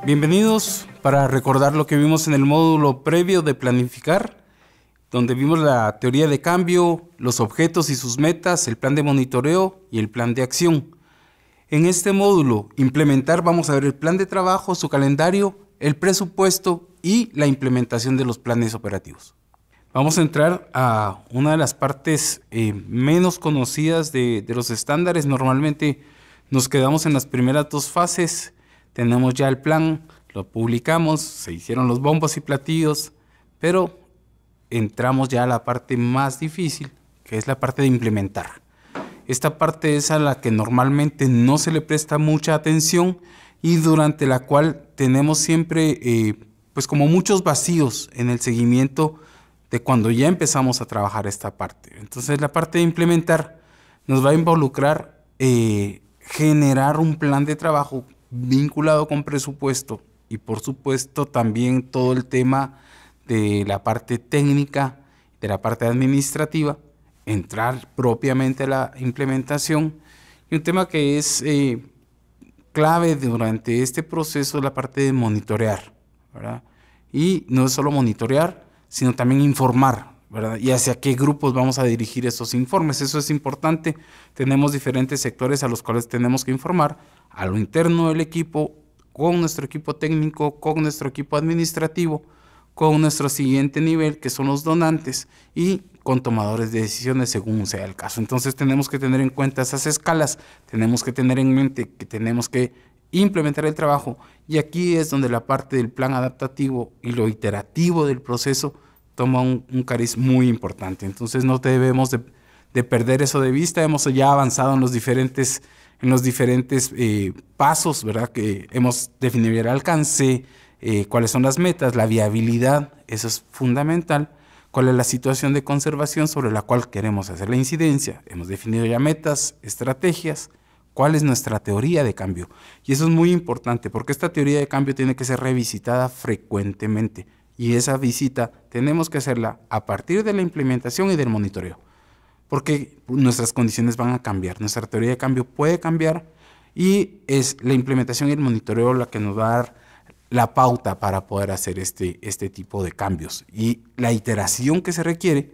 Bienvenidos para recordar lo que vimos en el módulo previo de planificar, donde vimos la teoría de cambio, los objetos y sus metas, el plan de monitoreo y el plan de acción. En este módulo, implementar, vamos a ver el plan de trabajo, su calendario, el presupuesto y la implementación de los planes operativos. Vamos a entrar a una de las partes menos conocidas de los estándares. Normalmente nos quedamos en las primeras dos fases. Tenemos ya el plan, lo publicamos, se hicieron los bombos y platillos, pero entramos ya a la parte más difícil, que es la parte de implementar. Esta parte es a la que normalmente no se le presta mucha atención y durante la cual tenemos siempre pues como muchos vacíos en el seguimiento de cuando ya empezamos a trabajar esta parte. Entonces la parte de implementar nos va a involucrar generar un plan de trabajo vinculado con presupuesto y por supuesto también todo el tema de la parte técnica, de la parte administrativa, entrar propiamente a la implementación. Y un tema que es clave durante este proceso es la parte de monitorear, ¿verdad? Y no es solo monitorear, sino también informar, ¿verdad? Y hacia qué grupos vamos a dirigir esos informes. Eso es importante. Tenemos diferentes sectores a los cuales tenemos que informar, a lo interno del equipo, con nuestro equipo técnico, con nuestro equipo administrativo, con nuestro siguiente nivel, que son los donantes, y con tomadores de decisiones según sea el caso. Entonces tenemos que tener en cuenta esas escalas, tenemos que tener en mente que tenemos que implementar el trabajo, y aquí es donde la parte del plan adaptativo y lo iterativo del proceso toma un cariz muy importante. Entonces no debemos de perder eso de vista. Hemos ya avanzado en los diferentes pasos, ¿verdad? Que hemos definido el alcance, cuáles son las metas, la viabilidad, eso es fundamental, cuál es la situación de conservación sobre la cual queremos hacer la incidencia. Hemos definido ya metas, estrategias, cuál es nuestra teoría de cambio. Y eso es muy importante porque esta teoría de cambio tiene que ser revisitada frecuentemente. Y esa visita tenemos que hacerla a partir de la implementación y del monitoreo, porque nuestras condiciones van a cambiar, nuestra teoría de cambio puede cambiar y es la implementación y el monitoreo la que nos va a dar la pauta para poder hacer este tipo de cambios y la iteración que se requiere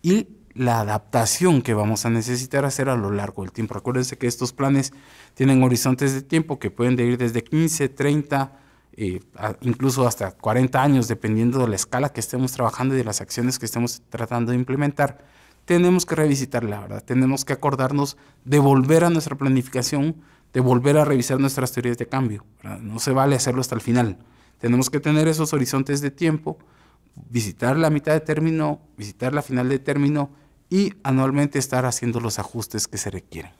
y la adaptación que vamos a necesitar hacer a lo largo del tiempo. Recuérdense que estos planes tienen horizontes de tiempo que pueden ir desde 15, 30, incluso hasta 40 años, dependiendo de la escala que estemos trabajando y de las acciones que estemos tratando de implementar. Tenemos que revisitarla, ¿verdad? Tenemos que acordarnos de volver a nuestra planificación, de volver a revisar nuestras teorías de cambio, ¿verdad? No se vale hacerlo hasta el final. Tenemos que tener esos horizontes de tiempo, visitar la mitad de término, visitar la final de término y anualmente estar haciendo los ajustes que se requieren.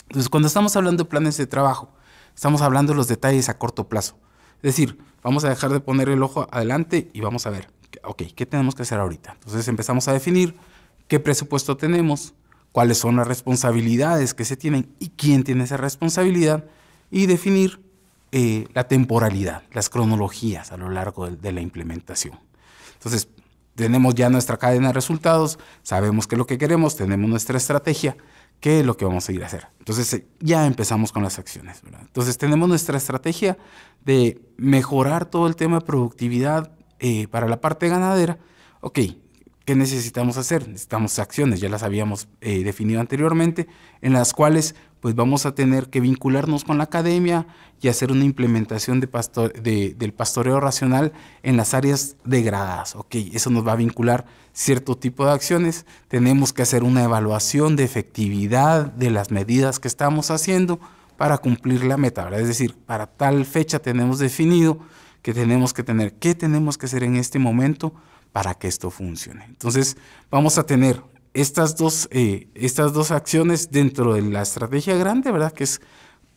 Entonces, cuando estamos hablando de planes de trabajo, estamos hablando de los detalles a corto plazo. Es decir, vamos a dejar de poner el ojo adelante y vamos a ver, ok, ¿qué tenemos que hacer ahorita? Entonces empezamos a definir qué presupuesto tenemos, cuáles son las responsabilidades que se tienen y quién tiene esa responsabilidad, y definir la temporalidad, las cronologías a lo largo de la implementación. Entonces, tenemos ya nuestra cadena de resultados, sabemos qué es lo que queremos, tenemos nuestra estrategia, qué es lo que vamos a ir a hacer. Entonces, ya empezamos con las acciones, ¿verdad? Entonces, tenemos nuestra estrategia de mejorar todo el tema de productividad para la parte ganadera. Ok, ¿qué necesitamos hacer? Necesitamos acciones, ya las habíamos definido anteriormente, en las cuales pues vamos a tener que vincularnos con la academia y hacer una implementación del pastoreo racional en las áreas degradadas. Ok, eso nos va a vincular cierto tipo de acciones. Tenemos que hacer una evaluación de efectividad de las medidas que estamos haciendo para cumplir la meta, ¿verdad? Es decir, para tal fecha tenemos definido que tenemos que tener, ¿qué tenemos que hacer en este momento para que esto funcione? Entonces vamos a tener estas dos acciones dentro de la estrategia grande, ¿verdad? Que es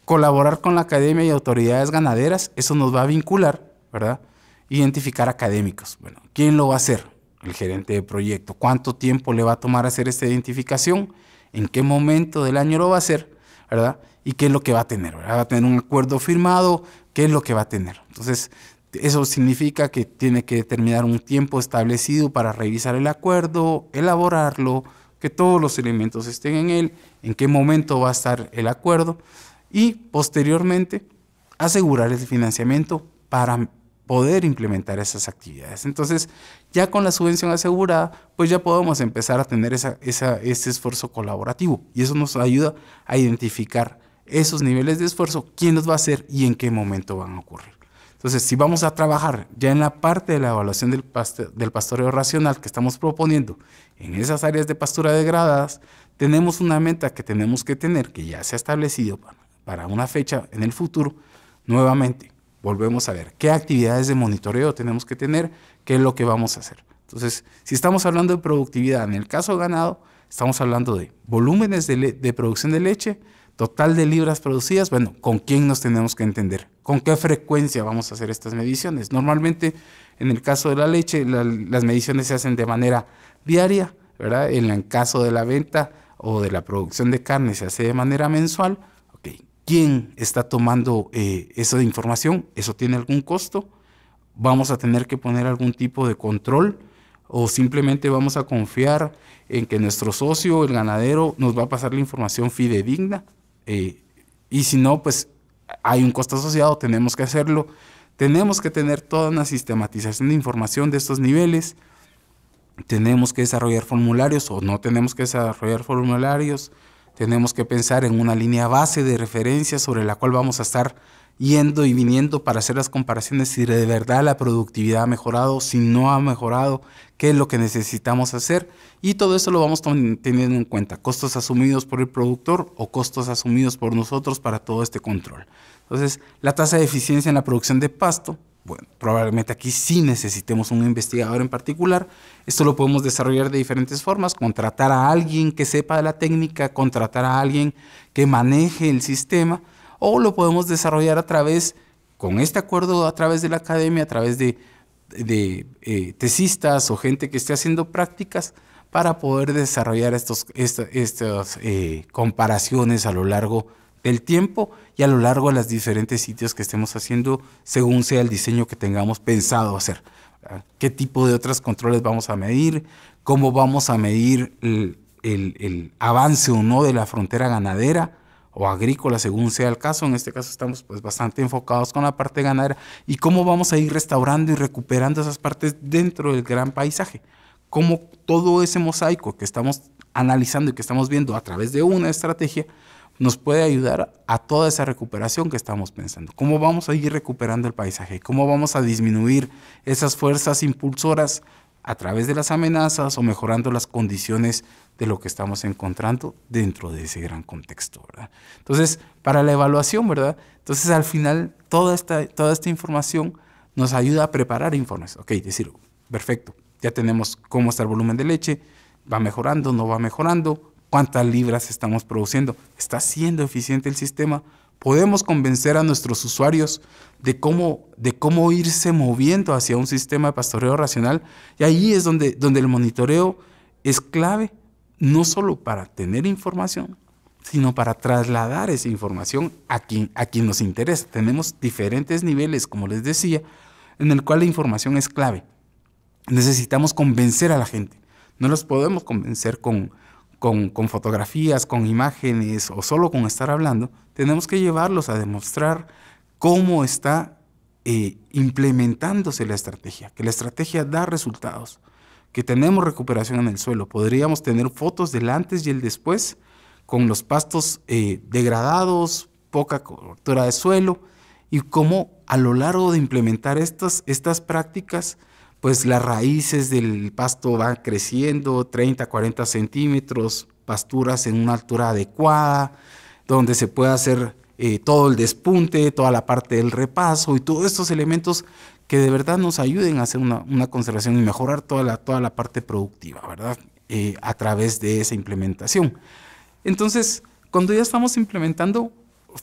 colaborar con la academia y autoridades ganaderas. Eso nos va a vincular, ¿verdad? Identificar académicos. Bueno, ¿quién lo va a hacer? El gerente de proyecto. ¿Cuánto tiempo le va a tomar hacer esta identificación? ¿En qué momento del año lo va a hacer? ¿Verdad? ¿Y qué es lo que va a tener? ¿Verdad? ¿Va a tener un acuerdo firmado? ¿Qué es lo que va a tener? Entonces, eso significa que tiene que determinar un tiempo establecido para revisar el acuerdo, elaborarlo, que todos los elementos estén en él, en qué momento va a estar el acuerdo y posteriormente asegurar el financiamiento para poder implementar esas actividades. Entonces, ya con la subvención asegurada, pues ya podemos empezar a tener ese esfuerzo colaborativo, y eso nos ayuda a identificar esos niveles de esfuerzo, quién los va a hacer y en qué momento van a ocurrir. Entonces, si vamos a trabajar ya en la parte de la evaluación del pastoreo racional que estamos proponiendo en esas áreas de pastura degradadas, tenemos una meta que tenemos que tener, que ya se ha establecido para una fecha en el futuro. Nuevamente, volvemos a ver qué actividades de monitoreo tenemos que tener, qué es lo que vamos a hacer. Entonces, si estamos hablando de productividad, en el caso de ganado, estamos hablando de volúmenes de producción de leche, total de libras producidas. Bueno, ¿con quién nos tenemos que entender? ¿Con qué frecuencia vamos a hacer estas mediciones? Normalmente, en el caso de la leche, las mediciones se hacen de manera diaria, ¿verdad? En el caso de la venta o de la producción de carne se hace de manera mensual. Okay. ¿Quién está tomando esa información? ¿Eso tiene algún costo? ¿Vamos a tener que poner algún tipo de control? ¿O simplemente vamos a confiar en que nuestro socio, el ganadero, nos va a pasar la información fidedigna? Y si no, pues hay un costo asociado, tenemos que hacerlo. Tenemos que tener toda una sistematización de información de estos niveles. Tenemos que desarrollar formularios o no tenemos que desarrollar formularios. Tenemos que pensar en una línea base de referencia sobre la cual vamos a estar yendo y viniendo para hacer las comparaciones si de verdad la productividad ha mejorado, si no ha mejorado, qué es lo que necesitamos hacer, y todo eso lo vamos teniendo en cuenta, costos asumidos por el productor o costos asumidos por nosotros para todo este control. Entonces, la tasa de eficiencia en la producción de pasto, bueno, probablemente aquí sí necesitemos un investigador en particular. Esto lo podemos desarrollar de diferentes formas: contratar a alguien que sepa de la técnica, contratar a alguien que maneje el sistema, o lo podemos desarrollar a través, con este acuerdo, a través de la academia, a través de tesistas o gente que esté haciendo prácticas para poder desarrollar estas comparaciones a lo largo del tiempo y a lo largo de los diferentes sitios que estemos haciendo, según sea el diseño que tengamos pensado hacer. ¿Qué tipo de otros controles vamos a medir? ¿Cómo vamos a medir el avance o no de la frontera ganadera o agrícola, según sea el caso? En este caso estamos pues bastante enfocados con la parte ganadera, y cómo vamos a ir restaurando y recuperando esas partes dentro del gran paisaje. Cómo todo ese mosaico que estamos analizando y que estamos viendo a través de una estrategia nos puede ayudar a toda esa recuperación que estamos pensando. Cómo vamos a ir recuperando el paisaje, cómo vamos a disminuir esas fuerzas impulsoras a través de las amenazas o mejorando las condiciones de lo que estamos encontrando dentro de ese gran contexto, ¿verdad? Entonces, para la evaluación, ¿verdad? Entonces, al final, toda esta información nos ayuda a preparar informes. Ok, decir, perfecto, ya tenemos cómo está el volumen de leche, va mejorando, no va mejorando, cuántas libras estamos produciendo, está siendo eficiente el sistema. Podemos convencer a nuestros usuarios de cómo irse moviendo hacia un sistema de pastoreo racional, y ahí es donde el monitoreo es clave, no solo para tener información, sino para trasladar esa información a quien nos interesa. Tenemos diferentes niveles, como les decía, en el cual la información es clave. Necesitamos convencer a la gente. No los podemos convencer con fotografías, con imágenes o solo con estar hablando. Tenemos que llevarlos a demostrar cómo está implementándose la estrategia, que la estrategia da resultados, que tenemos recuperación en el suelo. Podríamos tener fotos del antes y el después con los pastos degradados, poca cobertura de suelo, y cómo a lo largo de implementar estas prácticas, pues las raíces del pasto van creciendo 30, 40 centímetros, pasturas en una altura adecuada, donde se puede hacer todo el despunte, toda la parte del repaso y todos estos elementos que de verdad nos ayuden a hacer una conservación y mejorar toda la parte productiva, ¿verdad? A través de esa implementación. Entonces, cuando ya estamos implementando,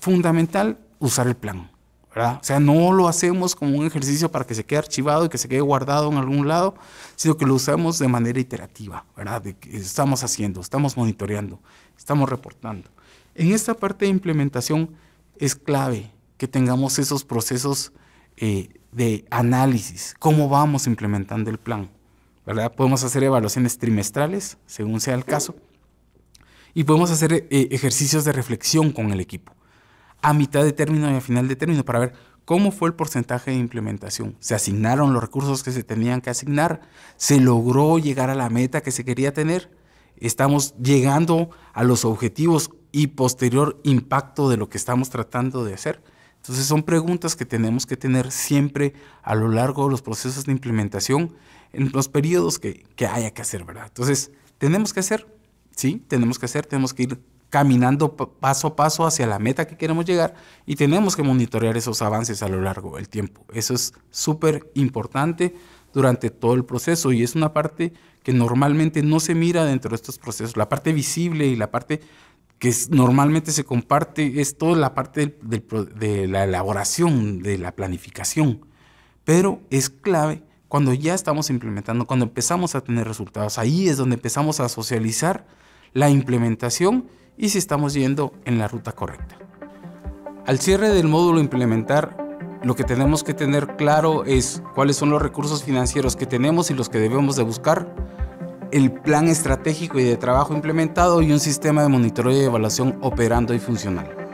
fundamental usar el plan, ¿verdad? O sea, no lo hacemos como un ejercicio para que se quede archivado y que se quede guardado en algún lado, sino que lo usamos de manera iterativa, ¿verdad? De que estamos haciendo, estamos monitoreando, estamos reportando. En esta parte de implementación es clave que tengamos esos procesos de análisis, cómo vamos implementando el plan, ¿verdad? Podemos hacer evaluaciones trimestrales, según sea el caso, y podemos hacer ejercicios de reflexión con el equipo, a mitad de término y a final de término, para ver ¿Cómo fue el porcentaje de implementación? ¿Se asignaron los recursos que se tenían que asignar? ¿Se logró llegar a la meta que se quería tener? ¿Estamos llegando a los objetivos y posterior impacto de lo que estamos tratando de hacer? Entonces son preguntas que tenemos que tener siempre a lo largo de los procesos de implementación en los periodos que haya que hacer, ¿verdad? Entonces tenemos que hacer, sí, tenemos que ir caminando paso a paso hacia la meta que queremos llegar y tenemos que monitorear esos avances a lo largo del tiempo. Eso es súper importante durante todo el proceso y es una parte que normalmente no se mira dentro de estos procesos. La parte visible y la parte que normalmente se comparte es toda la parte de la elaboración, de la planificación, pero es clave cuando ya estamos implementando, cuando empezamos a tener resultados. Ahí es donde empezamos a socializar la implementación y si estamos yendo en la ruta correcta. Al cierre del módulo implementar, lo que tenemos que tener claro es cuáles son los recursos financieros que tenemos y los que debemos de buscar, el plan estratégico y de trabajo implementado y un sistema de monitoreo y evaluación operando y funcional.